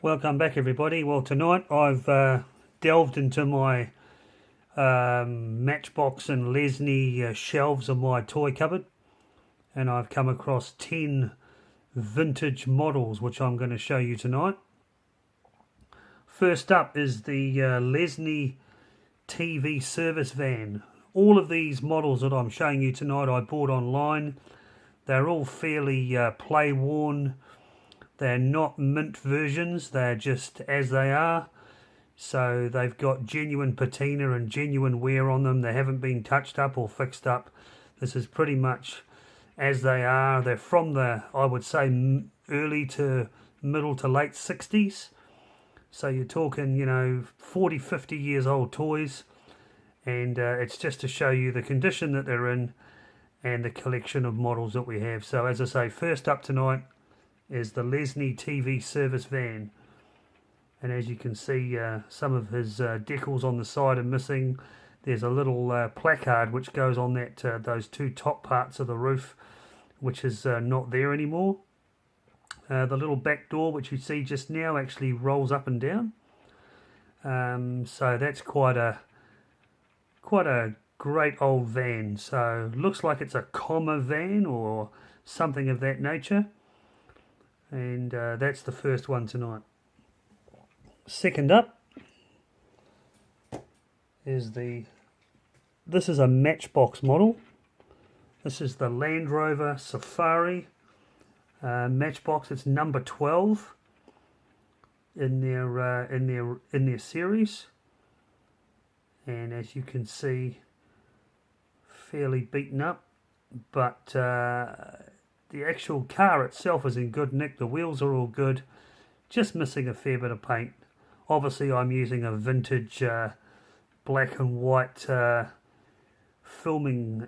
Welcome back everybody. Well, tonight I've delved into my Matchbox and Lesney shelves of my toy cupboard, and I've come across 10 vintage models which I'm going to show you tonight. First up is the Lesney TV service van. All of these models that I'm showing you tonight I bought online. They're all fairly play worn. They're not mint versions, they're just as they are. So they've got genuine patina and genuine wear on them. They haven't been touched up or fixed up. This is pretty much as they are. They're from the, I would say, early to middle to late 60s. So you're talking, 40, 50 years old toys. And it's just to show you the condition that they're in and the collection of models that we have. So as I say, first up tonight is the Lesney TV service van, and as you can see, some of his decals on the side are missing. There's a little placard which goes on that those two top parts of the roof, which is not there anymore. The little back door which you see just now actually rolls up and down, so that's quite a great old van. So looks like it's a comma van or something of that nature. And that's the first one tonight. Second up is this is a Matchbox model. This is the Land Rover Safari Matchbox. It's number 12 in their series, and as you can see, fairly beaten up, but the actual car itself is in good nick. The wheels are all good, just missing a fair bit of paint. Obviously I'm using a vintage black and white filming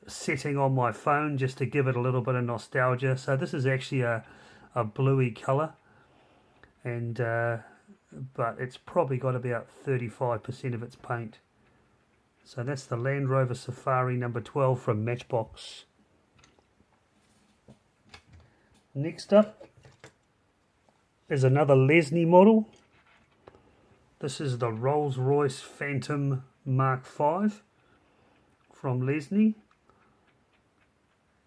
setting on my phone just to give it a little bit of nostalgia. So this is actually a bluey colour, and but it's probably got about 35% of its paint. So that's the Land Rover Safari number 12 from Matchbox. Next up is another Lesney model. This is the Royce Phantom Mark 5 from Lesney.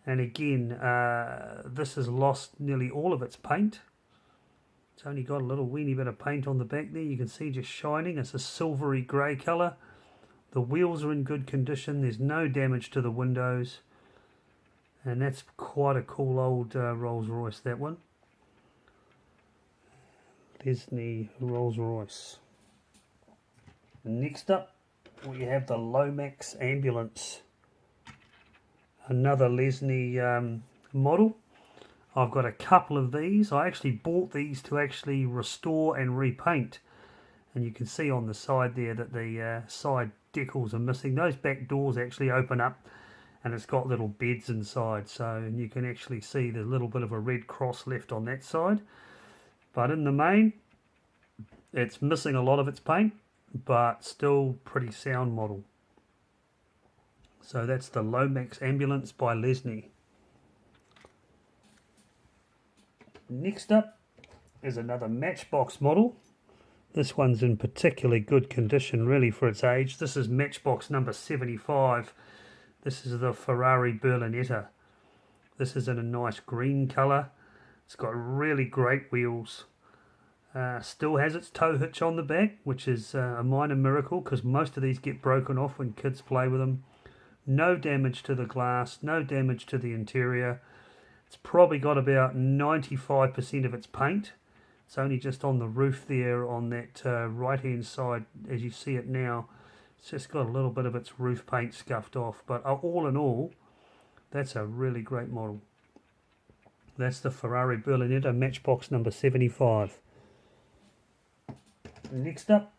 And again, this has lost nearly all of its paint. It's only got a little weeny bit of paint on the back there. You can see just shining. It's a silvery grey colour. The wheels are in good condition. There's no damage to the windows. And that's quite a cool old Rolls Royce, that one. Lesney Rolls Royce. Next up, we have the Lomax Ambulance. Another Lesney model. I've got a couple of these. I actually bought these to actually restore and repaint. And you can see on the side there that the side decals are missing. Those back doors actually open up, and it's got little beds inside, so you can actually see there's a little bit of a red cross left on that side. But in the main, it's missing a lot of its paint, but still pretty sound model. So that's the Lomax Ambulance by Lesney. Next up is another Matchbox model. This one's in particularly good condition really for its age. This is Matchbox number 75. This is the Ferrari Berlin. This is in a nice green colour. It's got really great wheels. Still has its tow hitch on the back, which is a minor miracle because most of these get broken off when kids play with them. No damage to the glass, no damage to the interior. It's probably got about 95% of its paint. It's only just on the roof there on that right hand side as you see it now. It's just got a little bit of its roof paint scuffed off, but all in all, that's a really great model. That's the Ferrari Berlin Matchbox number 75. Next up,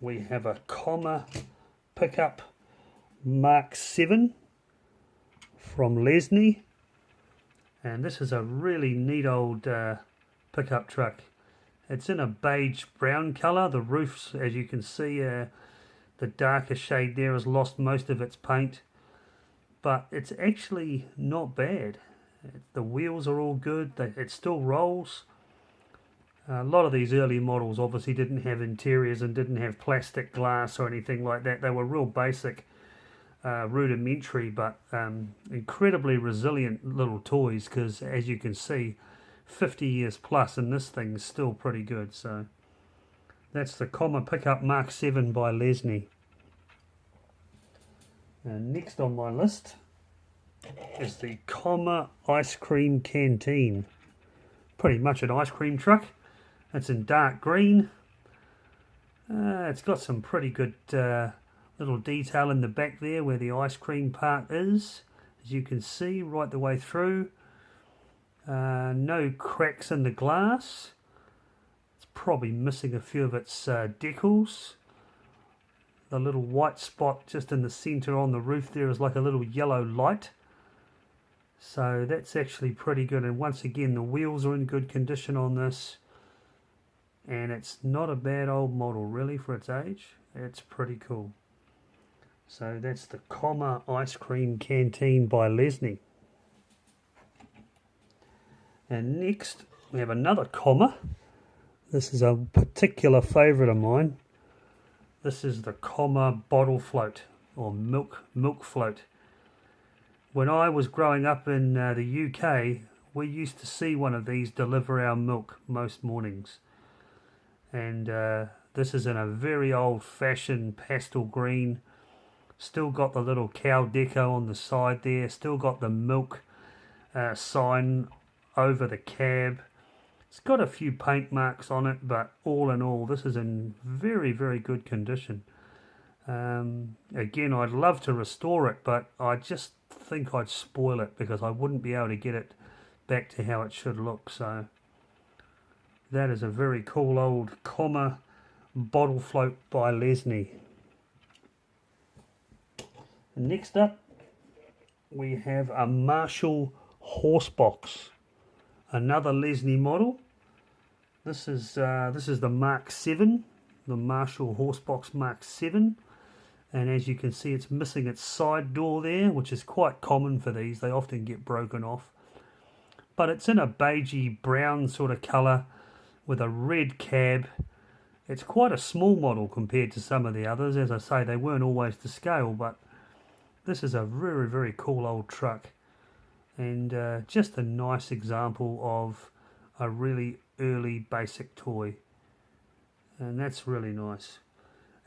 we have a comma pickup Mark 7 from Lesney, and this is a really neat old pickup truck. It's in a beige brown colour. The roofs, as you can see, the darker shade there has lost most of its paint, but it's actually not bad. The wheels are all good. It still rolls. A lot of these early models obviously didn't have interiors and didn't have plastic glass or anything like that. They were real basic, rudimentary, but incredibly resilient little toys, because as you can see, 50 years plus and this thing's still pretty good. So that's the Comma Pickup Mark 7 by Lesney. And next on my list is the Comma Ice Cream Canteen. Pretty much an ice cream truck. It's in dark green. It's got some pretty good little detail in the back there where the ice cream part is, as you can see right the way through. No cracks in the glass. It's probably missing a few of its decals. The little white spot just in the center on the roof there is like a little yellow light. So that's actually pretty good, and once again the wheels are in good condition on this, and it's not a bad old model really for its age. It's pretty cool. So that's the Comma Ice Cream Canteen by Lesney. And next we have another Comma. This is a particular favourite of mine. This is the Comma Bottle Float, or milk float. When I was growing up in the UK, we used to see one of these deliver our milk most mornings. And this is in a very old-fashioned pastel green. Still got the little cow deco on the side there. Still got the milk sign over the cab. It's got a few paint marks on it, but all in all, this is in very, very good condition. Again, I'd love to restore it, but I just think I'd spoil it because I wouldn't be able to get it back to how it should look. So that is a very cool old Comma Bottle Float by Lesney. Next up, we have a Marshall Horsebox, another Lesney model. This is the Mark 7, the Marshall Horsebox Mark 7. And as you can see, it's missing its side door there, which is quite common for these. They often get broken off. But it's in a beigey brown sort of colour with a red cab. It's quite a small model compared to some of the others. As I say, they weren't always to scale, but this is a very, very cool old truck. And just a nice example of a really early basic toy. And that's really nice.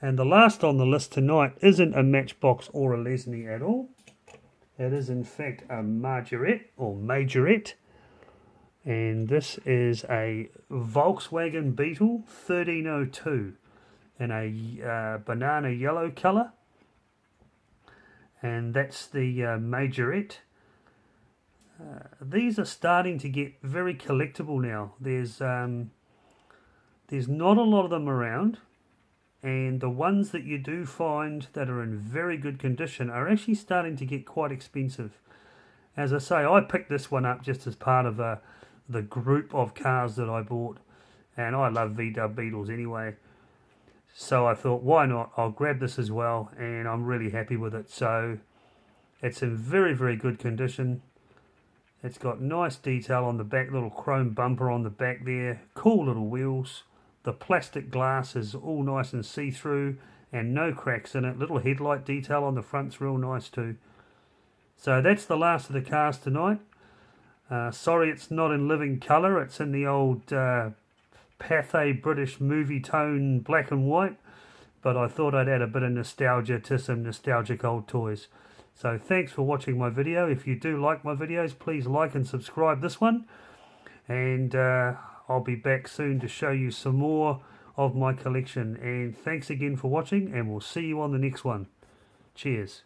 And the last on the list tonight isn't a Matchbox or a Lesney at all. It is in fact a Majorette. And this is a Volkswagen Beetle 1302 in a banana yellow colour. And that's the Majorette. These are starting to get very collectible now. There's not a lot of them around. And the ones that you do find that are in very good condition are actually starting to get quite expensive. As I say, I picked this one up just as part of the group of cars that I bought. And I love VW Beetles anyway. So I thought, why not? I'll grab this as well. And I'm really happy with it. So it's in very, very good condition. It's got nice detail on the back, little chrome bumper on the back there. Cool little wheels. The plastic glass is all nice and see-through and no cracks in it. Little headlight detail on the front's real nice too. So that's the last of the cars tonight. Sorry it's not in living colour. It's in the old Pathé British movie tone black and white. But I thought I'd add a bit of nostalgia to some nostalgic old toys. So thanks for watching my video. If you do like my videos, please like and subscribe this one. And I'll be back soon to show you some more of my collection. And thanks again for watching, and we'll see you on the next one. Cheers.